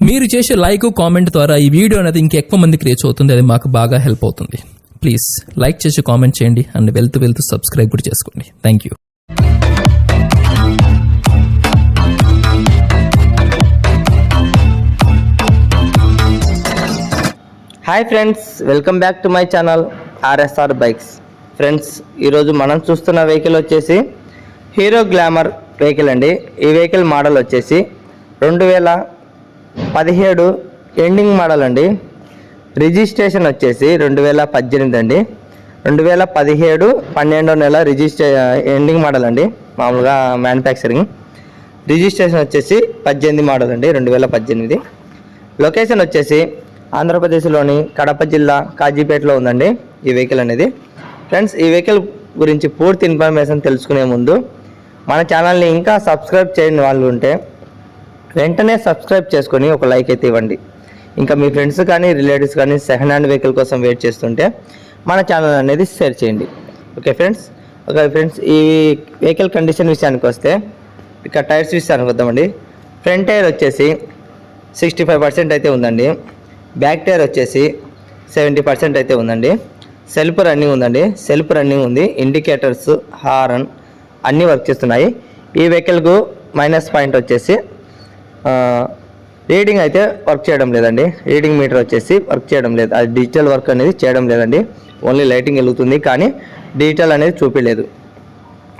మీరు చేసే like comment ద్వారా ఈ వీడియో అనేది ఇంకెక్కువ మందికి రీచ్ అవుతుంది. అది మాకు బాగా హెల్ప్ అవుతుంది. ప్లీజ్ లైక్ చేసి కామెంట్ చేయండి అండ్ వెళ్తూ సబ్స్క్రైబ్ కూడా చేసుకోండి. Thank you. Hi friends, welcome back to my channel RSR bikes. Friends, ఈరోజు మనం చూస్తున్న వెహికల్ వచ్చేసి హీరో గ్లామర్ వెహికల్ అండి. ఈ వెహికల్ మోడల్ వచ్చేసి 2017 ఎండింగ్ మోడల్ అండి. రిజిస్ట్రేషన్ వచ్చేసి 2018 అండి. 2017 12వ నెల ఎండింగ్ మోడల్ అండి. మామూలుగా మ్యానుఫ్యాక్చరింగ్. రిజిస్ట్రేషన్ వచ్చేసి 18 మోడల్ అండి, 2018. లొకేషన్ వచ్చేసి ఆంధ్రప్రదేశ్లోని కడప జిల్లా కాజీపేటలో ఉందండి ఈ వెహికల్ అనేది. ఫ్రెండ్స్, ఈ వెహికల్ గురించి పూర్తి ఇన్ఫర్మేషన్ తెలుసుకునే ముందు మన ఛానల్ని ఇంకా సబ్స్క్రైబ్ చేయని వాళ్ళు ఉంటే వెంటనే సబ్స్క్రైబ్ చేసుకొని ఒక లైక్ అయితే ఇవ్వండి. ఇంకా మీ ఫ్రెండ్స్ కానీ రిలేటివ్స్ కానీ సెకండ్ హ్యాండ్ వెహికల్ కోసం వెయిట్ చేస్తుంటే మన ఛానల్ అనేది షేర్ చేయండి. ఓకే ఫ్రెండ్స్, ఈ వెహికల్ కండిషన్ విషయానికి వస్తే ఇక టైర్స్ విషయానికి వద్దామండి. ఫ్రంట్ టైర్ వచ్చేసి 65% అయితే ఉందండి. బ్యాక్ టైర్ వచ్చేసి 70% అయితే ఉందండి. సెల్ఫ్ రన్నింగ్ ఉంది. ఇండికేటర్స్, హారన్ అన్నీ వర్క్ చేస్తున్నాయి. ఈ వెహికల్కు మైనస్ పాయింట్ వచ్చేసి రీడింగ్ అయితే వర్క్ చేయడం లేదండి. రీడింగ్ మీటర్ వచ్చేసి వర్క్ చేయడం లేదు. అది డిజిటల్ వర్క్ అనేది చేయడం లేదండి. ఓన్లీ లైటింగ్ వెలుగుతుంది కానీ డిజిటల్ అనేది చూపించలేదు.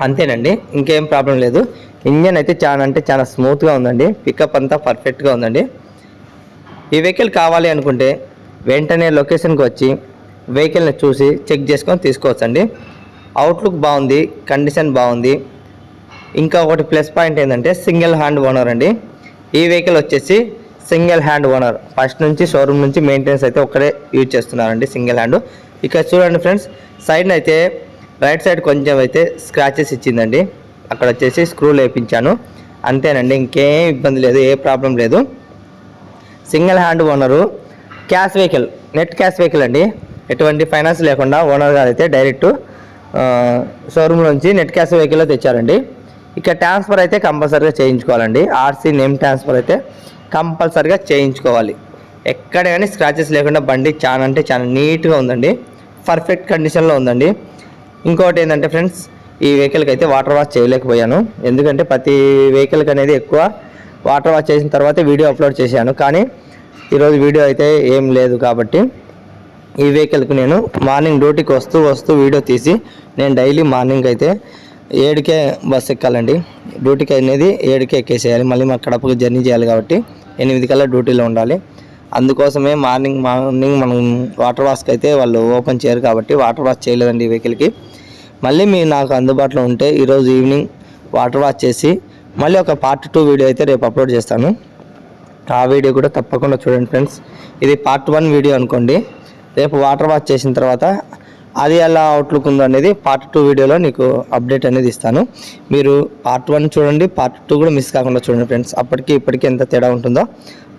అంతేనండి, ఇంకేం ప్రాబ్లం లేదు. ఇంజన్ అయితే చాలా స్మూత్గా ఉందండి. పికప్ అంతా పర్ఫెక్ట్గా ఉందండి. ఈ వెహికల్ కావాలి అనుకుంటే వెంటనే లొకేషన్కి వచ్చి వెహికల్ని చూసి చెక్ చేసుకొని తీసుకోవచ్చండి. అవుట్లుక్ బాగుంది, కండిషన్ బాగుంది. ఇంకా ఒకటి ప్లస్ పాయింట్ ఏంటంటే సింగిల్ హ్యాండ్ ఓనర్ అండి. ఈ వెహికల్ వచ్చేసి సింగిల్ హ్యాండ్ ఓనర్. ఫస్ట్ నుంచి షోరూమ్ నుంచి మెయింటెనెన్స్ అయితే ఒక్కడే యూజ్ చేస్తున్నారండి, సింగిల్ హ్యాండ్. ఇక్కడ చూడండి ఫ్రెండ్స్, సైడ్ అయితే రైట్ సైడ్ కొంచెం అయితే స్క్రాచెస్ ఇచ్చిందండి. అక్కడ వచ్చేసి స్క్రూలు వేయించాను, అంతేనండి. ఇంకేం ఇబ్బంది లేదు, ఏ ప్రాబ్లం లేదు. Single hand owner, cash vehicle, net cash vehicle అండి. ఎటువంటి ఫైనాన్స్ లేకుండా ఓనర్ గారు అయితే డైరెక్ట్ షోరూమ్ నుంచి నెట్ క్యాష్ వెహికల్లో తెచ్చారండి. ఇక ట్రాన్స్ఫర్ అయితే కంపల్సరీగా చేయించుకోవాలండి. ఆర్సీ నేమ్ ట్రాన్స్ఫర్ అయితే కంపల్సరీగా చేయించుకోవాలి. ఎక్కడ కానీ స్క్రాచెస్ లేకుండా బండి చాలా నీట్గా ఉందండి, పర్ఫెక్ట్ కండిషన్లో ఉందండి. ఇంకోటి ఏంటంటే ఫ్రెండ్స్, ఈ వెహికల్కి అయితే వాటర్ వాష్ చేయలేకపోయాను. ఎందుకంటే ప్రతి వెహికల్కి అనేది ఎక్కువ వాటర్ వాష్ చేసిన తర్వాత వీడియో అప్లోడ్ చేశాను. కానీ ఈరోజు వీడియో అయితే ఏం లేదు కాబట్టి ఈ వెహికల్కి నేను మార్నింగ్ డ్యూటీకి వస్తూ వీడియో తీసి నేను డైలీ మార్నింగ్ అయితే 7కే బస్ ఎక్కాలండి. డ్యూటీకి అనేది 7కే ఎక్కేసేయాలి. మళ్ళీ మా కడపకు జర్నీ చేయాలి కాబట్టి 8 కల్లా డ్యూటీలో ఉండాలి. అందుకోసమే మార్నింగ్ మనం వాటర్ వాష్కి అయితే వాళ్ళు ఓపెన్ చేయరు కాబట్టి వాటర్ వాష్ చేయలేదండి ఈ వెహికల్కి. మళ్ళీ మీరు నాకు అందుబాటులో ఉంటే ఈరోజు ఈవినింగ్ వాటర్ వాష్ చేసి మళ్ళీ ఒక పార్ట్ 2 వీడియో అయితే రేపు అప్లోడ్ చేస్తాను. ఆ వీడియో కూడా తప్పకుండా చూడండి ఫ్రెండ్స్. ఇది పార్ట్ 1 వీడియో అనుకోండి. రేపు వాటర్ వాష్ చేసిన తర్వాత అది ఎలా అవుట్లుక్ ఉందో అనేది పార్ట్ 2 వీడియోలో నీకు అప్డేట్ అనేది ఇస్తాను. మీరు పార్ట్ 1 చూడండి, పార్ట్ 2 కూడా మిస్ కాకుండా చూడండి ఫ్రెండ్స్. అప్పటికి ఇప్పటికీ ఎంత తేడా ఉంటుందో,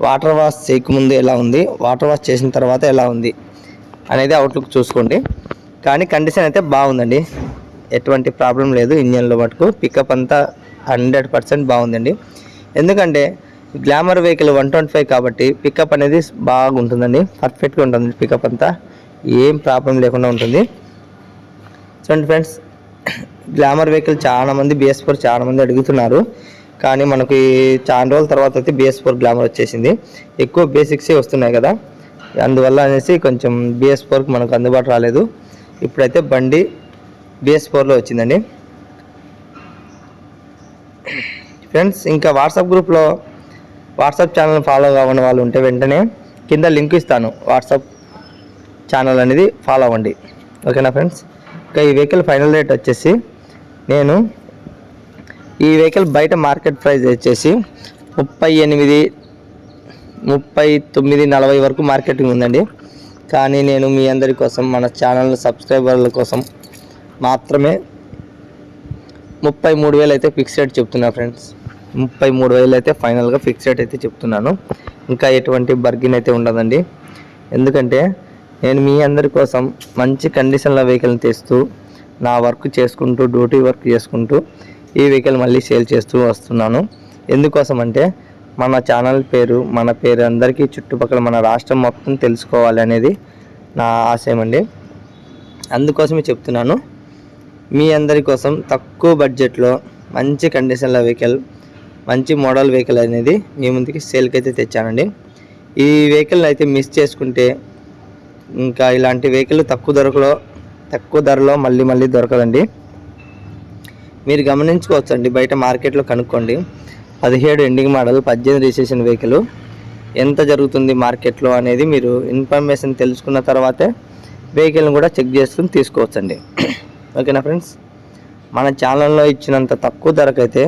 వాటర్ వాష్ చేయకముందు ఎలా ఉంది, వాటర్ వాష్ చేసిన తర్వాత ఎలా ఉంది అనేది అవుట్లుక్ చూసుకోండి. కానీ కండిషన్ అయితే బాగుందండి, ఎటువంటి ప్రాబ్లం లేదు. ఇంజన్లో మటుకు పికప్ అంతా 100% బాగుందండి. ఎందుకంటే గ్లామర్ వెహికల్ 125 కాబట్టి పికప్ అనేది బాగుంటుందండి, పర్ఫెక్ట్గా ఉంటుంది. పికప్ అంతా ఏం ప్రాబ్లం లేకుండా ఉంటుంది. చూడండి ఫ్రెండ్స్, గ్లామర్ వెహికల్ చాలామంది BS4 చాలామంది అడుగుతున్నారు. కానీ మనకి చాలా రోజుల తర్వాత అయితే BS4 గ్లామర్ వచ్చేసింది. ఎక్కువ బేసిక్సే వస్తున్నాయి కదా, అందువల్ల అనేసి కొంచెం BS4కి మనకు అందుబాటు రాలేదు. ఇప్పుడైతే బండి BS4లో వచ్చిందండి. ఫ్రెండ్స్, ఇంకా వాట్సాప్ ఛానల్ ఫాలో కావని వాళ్ళు ఉంటే వెంటనే కింద లింక్ ఇస్తాను, వాట్సాప్ ఛానల్ అనేది ఫాలో అవ్వండి. ఓకేనా ఫ్రెండ్స్. ఇంకా ఈ వెహికల్ ఫైనల్ రేట్ వచ్చేసి నేను ఈ వెహికల్ బయట మార్కెట్ ప్రైస్ వచ్చేసి 39-40 వరకు మార్కెటింగ్ ఉందండి. కానీ నేను మీ అందరి కోసం, మన ఛానల్ సబ్స్క్రైబర్ల కోసం మాత్రమే 33,000 అయితే ఫిక్స్ రేట్ చెప్తున్నా ఫ్రెండ్స్. 33,000 అయితే ఫైనల్గా ఫిక్స్ రేట్ అయితే చెప్తున్నాను. ఇంకా ఎటువంటి బర్గిన్ అయితే ఉండదండి. ఎందుకంటే నేను మీ అందరి కోసం మంచి కండిషన్లో వెహికల్ని తెస్తూ నా వర్క్ చేసుకుంటూ, డ్యూటీ వర్క్ చేసుకుంటూ ఈ వెహికల్ మళ్ళీ సేల్ చేస్తూ వస్తున్నాను. ఎందుకోసం అంటే మన ఛానల్ పేరు, మన పేరు అందరికీ చుట్టుపక్కల మన రాష్ట్రం మొత్తం తెలుసుకోవాలి అనేది నా ఆశయం అండి. అందుకోసమే చెప్తున్నాను. మీ అందరి కోసం తక్కువ బడ్జెట్లో మంచి కండిషన్ల వెహికల్, మంచి మోడల్ వెహికల్ అనేది మీ ముందుకి సేల్కి అయితే తెచ్చానండి. ఈ వెహికల్ని అయితే మిస్ చేసుకుంటే ఇంకా ఇలాంటి వెహికల్ తక్కువ ధరలో మళ్ళీ దొరకదండి. మీరు గమనించుకోవచ్చండి, బయట మార్కెట్లో కనుక్కోండి. 17 ఎండింగ్ మోడల్ 18 రిజిస్ట్రేషన్ వెహికల్ ఎంత జరుగుతుంది మార్కెట్లో అనేది మీరు ఇన్ఫర్మేషన్ తెలుసుకున్న తర్వాతే వెహికల్ని కూడా చెక్ చేసుకుని తీసుకోవచ్చండి. ఓకేనా ఫ్రెండ్స్? మన ఛానల్లో ఇచ్చినంత తక్కువ ధరకైతే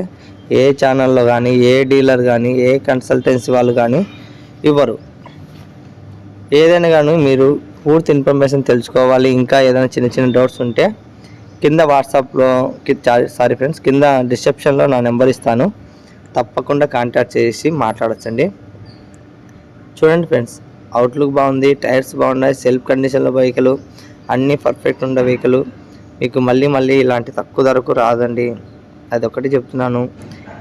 ఏ ఛానల్లో కానీ, ఏ డీలర్ కానీ, ఏ కన్సల్టెన్సీ వాళ్ళు కానీ ఇవ్వరు. ఏదైనా కానీ మీరు పూర్తి ఇన్ఫర్మేషన్ తెలుసుకోవాలి, ఇంకా ఏదైనా చిన్న డౌట్స్ ఉంటే కింద వాట్సాప్లో కింద డిస్క్రిప్షన్లో నా నెంబర్ ఇస్తాను, తప్పకుండా కాంటాక్ట్ చేసి మాట్లాడచ్చండి. చూడండి ఫ్రెండ్స్, అవుట్లుక్ బాగుంది, టైర్స్ బాగున్నాయి, సెల్ఫ్ కండిషన్లో వెహికల్, అన్నీ పర్ఫెక్ట్ ఉండే వెహికల్ మీకు మళ్ళీ ఇలాంటి తక్కువ ధరకు రాదండి. అదొకటి చెప్తున్నాను.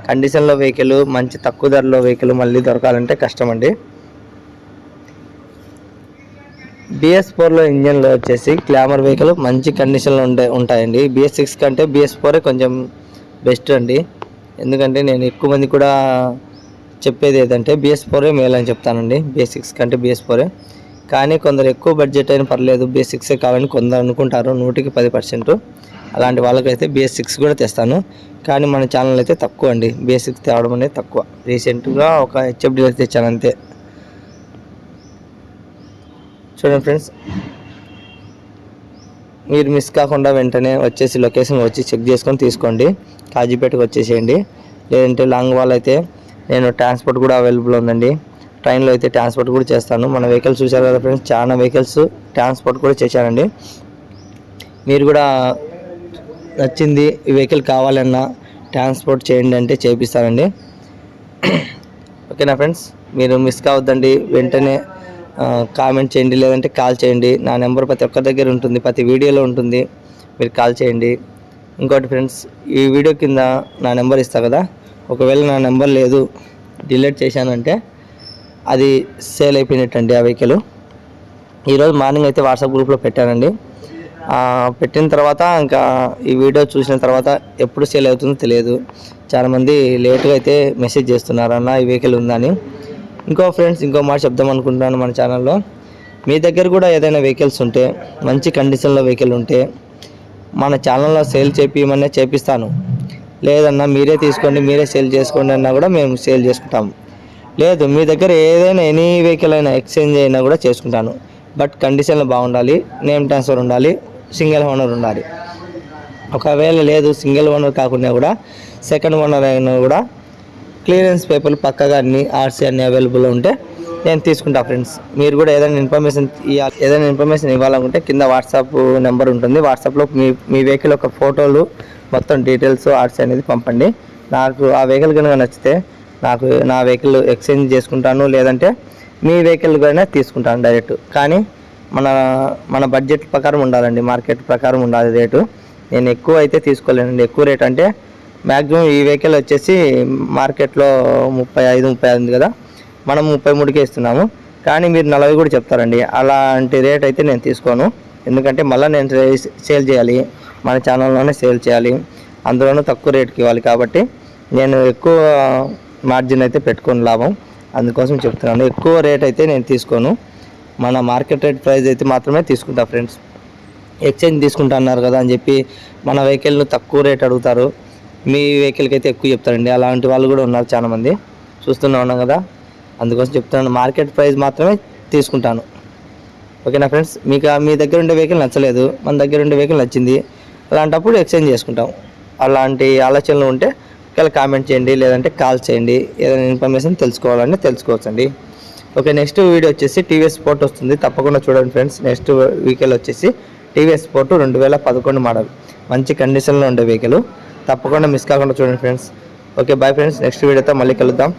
కండిషన్లో వెహికల్, మంచి తక్కువ ధరలో వెహికల్ మళ్ళీ దొరకాలంటే కష్టం అండి. BS4లో ఇంజన్లో వచ్చేసి గ్లామర్ వెహికల్ మంచి కండిషన్లో ఉంటాయండి. BS6 కంటే BS4 కొంచెం బెస్ట్ అండి. ఎందుకంటే నేను ఎక్కువ మంది కూడా చెప్పేది ఏదంటే BS4 మేలు అని చెప్తానండి, BS6 కంటే BS4. కానీ కొందరు ఎక్కువ బడ్జెట్ అయినా పర్లేదు BS6 కావాలని కొందరు అనుకుంటారు, 100కి 10%. అలాంటి వాళ్ళకైతే BS6 కూడా తెస్తాను. కానీ మన ఛానల్ అయితే తక్కువ అండి, BS6 తేవడం అనేది తక్కువ. రీసెంట్గా ఒక HFD తెచ్చాను అంతే. చూడండి ఫ్రెండ్స్, మీరు మిస్ కాకుండా వెంటనే వచ్చేసి లొకేషన్ వచ్చి చెక్ చేసుకొని తీసుకోండి. కాజీపేటకు వచ్చేసేయండి. లేదంటే లాంగ్ వాల్ అయితే నేను ట్రాన్స్పోర్ట్ కూడా అవైలబుల్ ఉందండి. ట్రైన్లో అయితే ట్రాన్స్పోర్ట్ కూడా చేస్తాను. మన వెహికల్స్ చూసారు కదా ఫ్రెండ్స్, చాలా వెహికల్స్ ట్రాన్స్పోర్ట్ కూడా చేశానండి. మీరు కూడా నచ్చింది ఈ వెహికల్ కావాలన్నా ట్రాన్స్పోర్ట్ చేయండి అంటే చేపిస్తానండి. ఓకేనా ఫ్రెండ్స్? మీరు మిస్ కావద్దండి, వెంటనే కామెంట్ చేయండి, లేదంటే కాల్ చేయండి. నా నెంబర్ ప్రతి ఒక్క దగ్గర ఉంటుంది, ప్రతి వీడియోలో ఉంటుంది, మీరు కాల్ చేయండి. ఇంకోటి ఫ్రెండ్స్, ఈ వీడియో కింద నా నెంబర్ ఇస్తా కదా, ఒకవేళ నా నెంబర్ లేదు డిలీట్ చేశానంటే అది సేల్ అయిపోయినట్టండి ఆ వెహికల్. ఈరోజు మార్నింగ్ అయితే వాట్సాప్ గ్రూప్లో పెట్టానండి. పెట్టిన తర్వాత ఇంకా ఈ వీడియో చూసిన తర్వాత ఎప్పుడు సేల్ అవుతుందో తెలియదు. చాలామంది లేట్గా అయితే మెసేజ్ చేస్తున్నారు, అన్న ఈ వెహికల్ ఉందని. ఇంకో మాట చెప్దాం అనుకుంటున్నాను. మన ఛానల్లో మీ దగ్గర కూడా ఏదైనా వెహికల్స్ ఉంటే, మంచి కండిషన్లో వెహికల్ ఉంటే మన ఛానల్లో సేల్ చేపిస్తాను. లేదన్నా మీరే తీసుకోండి, మీరే సేల్ చేసుకోండి అన్నా కూడా మేము సేల్ చేసుకుంటాము. లేదు మీ దగ్గర ఏదైనా ఎనీ వెహికల్ అయినా ఎక్స్చేంజ్ అయినా కూడా చేసుకుంటాను. బట్ కండిషన్లో బాగుండాలి, నేమ్ ట్రాన్స్ఫర్ ఉండాలి, సింగిల్ ఓనర్ ఉండాలి. ఒకవేళ లేదు సింగిల్ ఓనర్ కాకుండా కూడా సెకండ్ ఓనర్ అయినా కూడా క్లియరెన్స్ పేపర్లు పక్కగా అన్ని ఆర్సీ అన్ని అవైలబుల్ ఉంటే నేను తీసుకుంటా ఫ్రెండ్స్. మీరు కూడా ఏదైనా ఇన్ఫర్మేషన్ ఇవ్వాలనుకుంటే కింద వాట్సాప్ నెంబర్ ఉంటుంది. వాట్సాప్లో మీ వెహికల్ యొక్క ఫోటోలు మొత్తం డీటెయిల్స్ ఆర్సీ అనేది పంపండి. నాకు ఆ వెహికల్ కనుక నచ్చితే నా వెహికల్ ఎక్స్చేంజ్ చేసుకుంటాను, లేదంటే మీ వెహికల్ కూడా తీసుకుంటాను డైరెక్ట్. కానీ మన బడ్జెట్ ప్రకారం ఉండాలండి, మార్కెట్ ప్రకారం ఉండాలి రేటు. నేను ఎక్కువ అయితే తీసుకోలేనండి. ఎక్కువ రేట్ అంటే మ్యాక్సిమం ఈ వెహికల్ వచ్చేసి మార్కెట్లో 35 కదా, మనం 33కే ఇస్తున్నాము. కానీ మీరు 40 కూడా చెప్తారండి. అలాంటి రేట్ అయితే నేను తీసుకోను. ఎందుకంటే మళ్ళీ నేను సేల్ చేయాలి, మన ఛానల్లోనే సేల్ చేయాలి, అందులోనూ తక్కువ రేట్కి ఇవ్వాలి. కాబట్టి నేను ఎక్కువ మార్జిన్ అయితే పెట్టుకోను లాభం. అందుకోసం చెప్తున్నాను, ఎక్కువ రేట్ అయితే నేను తీసుకోను. మన మార్కెట్ రేట్ ప్రైస్ అయితే మాత్రమే తీసుకుంటా ఫ్రెండ్స్. ఎక్స్చేంజ్ తీసుకుంటా అన్నారు కదా అని చెప్పి మన వెహికల్ను తక్కువ రేట్ అడుగుతారు, మీ వెహికల్కి అయితే ఎక్కువ చెప్తారండి. అలాంటి వాళ్ళు కూడా ఉన్నారు చాలామంది, ఉన్నాం కదా. అందుకోసం చెప్తున్నాను, మార్కెట్ ప్రైస్ మాత్రమే తీసుకుంటాను. ఓకేనా ఫ్రెండ్స్? మీ దగ్గర ఉండే వెహికల్ నచ్చలేదు, మన దగ్గర ఉండే వెహికల్ నచ్చింది, అలాంటప్పుడు ఎక్స్చేంజ్ చేసుకుంటాం. అలాంటి ఆలోచనలు ఉంటే ఒకవేళ కామెంట్ చేయండి, లేదంటే కాల్ చేయండి. ఏదైనా ఇన్ఫర్మేషన్ తెలుసుకోవాలంటే తెలుసుకోవచ్చండి. ఓకే, నెక్స్ట్ వీడియో వచ్చేసి టీవీఎస్ స్పోర్ట్ వస్తుంది, తప్పకుండా చూడండి ఫ్రెండ్స్. నెక్స్ట్ వెహికల్ వచ్చేసి టీవీఎస్ స్పోర్ట్ 2011 మోడల్, మంచి కండిషన్లో ఉండే వెహికల్. తప్పకుండా మిస్ కాకుండా చూడండి friends. Okay, bye friends. Next వీడియోతో మళ్ళీ కలుద్దాం.